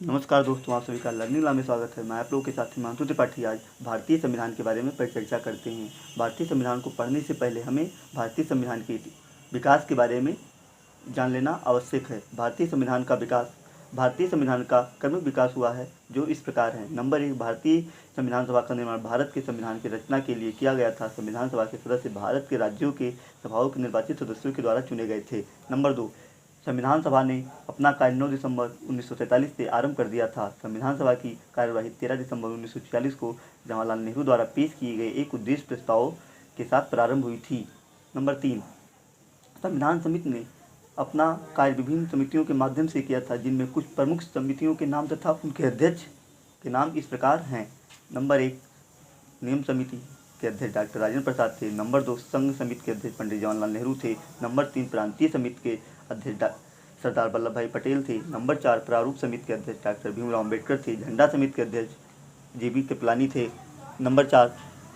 नमस्कार दोस्तों, आप सभी का लर्निंग लैब में स्वागत है। मैं आप लोगों के साथ हिमांशु त्रिपाठी। आज भारतीय संविधान के बारे में परिचर्चा करते हैं। भारतीय संविधान को पढ़ने से पहले हमें भारतीय संविधान के विकास के बारे में जान लेना आवश्यक है। भारतीय संविधान का क्रमिक विकास हुआ है जो इस प्रकार है। नंबर 1, भारतीय संविधान सभा का निर्माण भारत के संविधान की रचना के लिए किया गया था। संविधान सभा के सदस्य भारत के राज्यों के सभाओं के निर्वाचित सदस्यों के द्वारा चुने गए थे। नंबर 2, संविधान सभा ने अपना कार्य 9 दिसंबर 1947 से आरंभ कर दिया था। संविधान सभा की कार्यवाही 13 दिसंबर 1946 को जवाहरलाल नेहरू द्वारा पेश किए गए एक उद्देश्य प्रस्ताव के साथ प्रारंभ हुई थी। नंबर 3, संविधान समिति ने अपना कार्य विभिन्न समितियों के माध्यम से किया था, जिनमें कुछ प्रमुख समितियों के नाम तथा उनके अध्यक्ष के नाम इस प्रकार हैं। नंबर 1, नियम समिति के अध्यक्ष डॉक्टर राजेंद्र प्रसाद थे। नंबर 2, संघ समिति के अध्यक्ष पंडित जवाहरलाल नेहरू थे। नंबर 3, प्रांतीय समिति के अध्यक्ष सरदार वल्लभ भाई पटेल थे। नंबर 4, प्रारूप समिति के अध्यक्ष डॉक्टर भीमराव अम्बेडकर थे। झंडा समिति के अध्यक्ष JB कृपलानी थे। नंबर 4,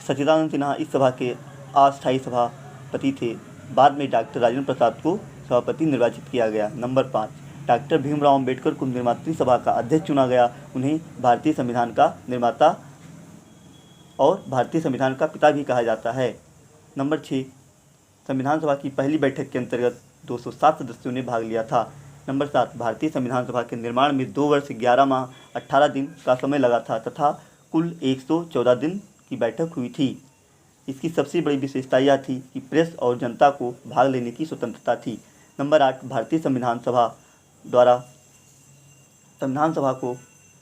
सच्चिदानंद सिन्हा इस सभा के अस्थायी सभापति थे। बाद में डॉक्टर राजेंद्र प्रसाद को सभापति निर्वाचित किया गया। नंबर 5, डॉक्टर भीमराव अम्बेडकर को निर्मात्री सभा का अध्यक्ष चुना गया। उन्हें भारतीय संविधान का निर्माता और भारतीय संविधान का पिता भी कहा जाता है। नंबर 6, संविधान सभा की पहली बैठक के अंतर्गत 207 सदस्यों ने भाग लिया था। नंबर 7, भारतीय संविधान सभा के निर्माण में 2 वर्ष 11 माह 18 दिन का समय लगा था तथा कुल 114 दिन की बैठक हुई थी। इसकी सबसे बड़ी विशेषता यह थी कि प्रेस और जनता को भाग लेने की स्वतंत्रता थी। नंबर 8, भारतीय संविधान सभा द्वारा संविधान सभा को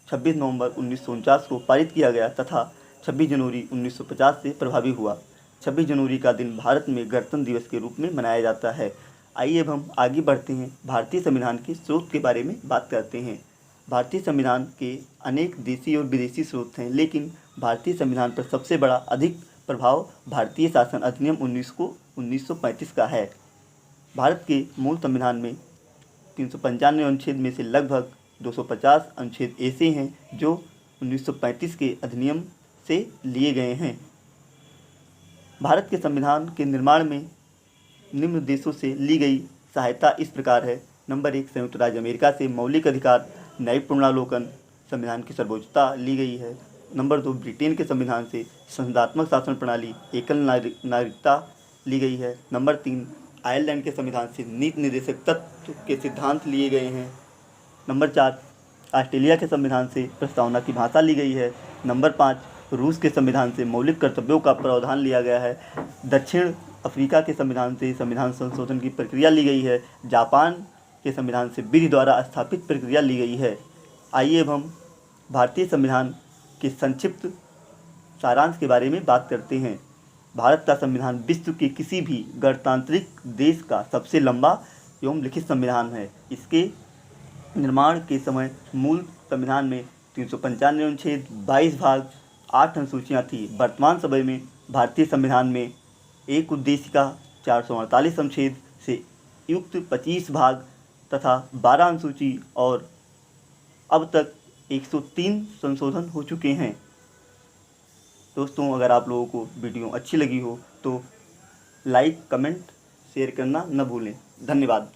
26 नवंबर 1949 को पारित किया गया तथा 26 जनवरी 1950 से प्रभावी हुआ। 26 जनवरी का दिन भारत में गणतंत्र दिवस के रूप में मनाया जाता है। आइए अब हम आगे बढ़ते हैं, भारतीय संविधान के स्रोत के बारे में बात करते हैं। भारतीय संविधान के अनेक देशी और विदेशी स्रोत हैं, लेकिन भारतीय संविधान पर सबसे बड़ा अधिक प्रभाव भारतीय शासन अधिनियम 1935 का है। भारत के मूल संविधान में 395 अनुच्छेद में से लगभग 250 अनुच्छेद ऐसे हैं जो 1935 के अधिनियम से लिए गए हैं। भारत के संविधान के निर्माण में निम्न देशों से ली गई सहायता इस प्रकार है। नंबर 1, संयुक्त राज्य अमेरिका से मौलिक अधिकार, न्यायिक पुनरावलोकन, संविधान की सर्वोच्चता ली गई है। नंबर 2, ब्रिटेन के संविधान से संसदात्मक शासन प्रणाली, एकल नागरिकता ली गई है। नंबर 3, आयरलैंड के संविधान से नीति निर्देशक तत्व के सिद्धांत लिए गए हैं। नंबर 4, ऑस्ट्रेलिया के संविधान से प्रस्तावना की भाषा ली गई है। नंबर 5, रूस के संविधान से मौलिक कर्तव्यों का प्रावधान लिया गया है। दक्षिण अफ्रीका के संविधान से संविधान संशोधन की प्रक्रिया ली गई है। जापान के संविधान से विधि द्वारा स्थापित प्रक्रिया ली गई है। आइए अब हम भारतीय संविधान के संक्षिप्त सारांश के बारे में बात करते हैं। भारत का संविधान विश्व के किसी भी गणतांत्रिक देश का सबसे लंबा एवं लिखित संविधान है। इसके निर्माण के समय मूल संविधान में 395 अनुच्छेद, 22 भाग, 8 अनुसूचियाँ थी। वर्तमान समय में भारतीय संविधान में एक उद्देशिका, 448 अनुच्छेद से युक्त 25 भाग तथा 12 अनुसूची और अब तक 103 संशोधन हो चुके हैं। दोस्तों, अगर आप लोगों को वीडियो अच्छी लगी हो तो लाइक, कमेंट, शेयर करना न भूलें। धन्यवाद।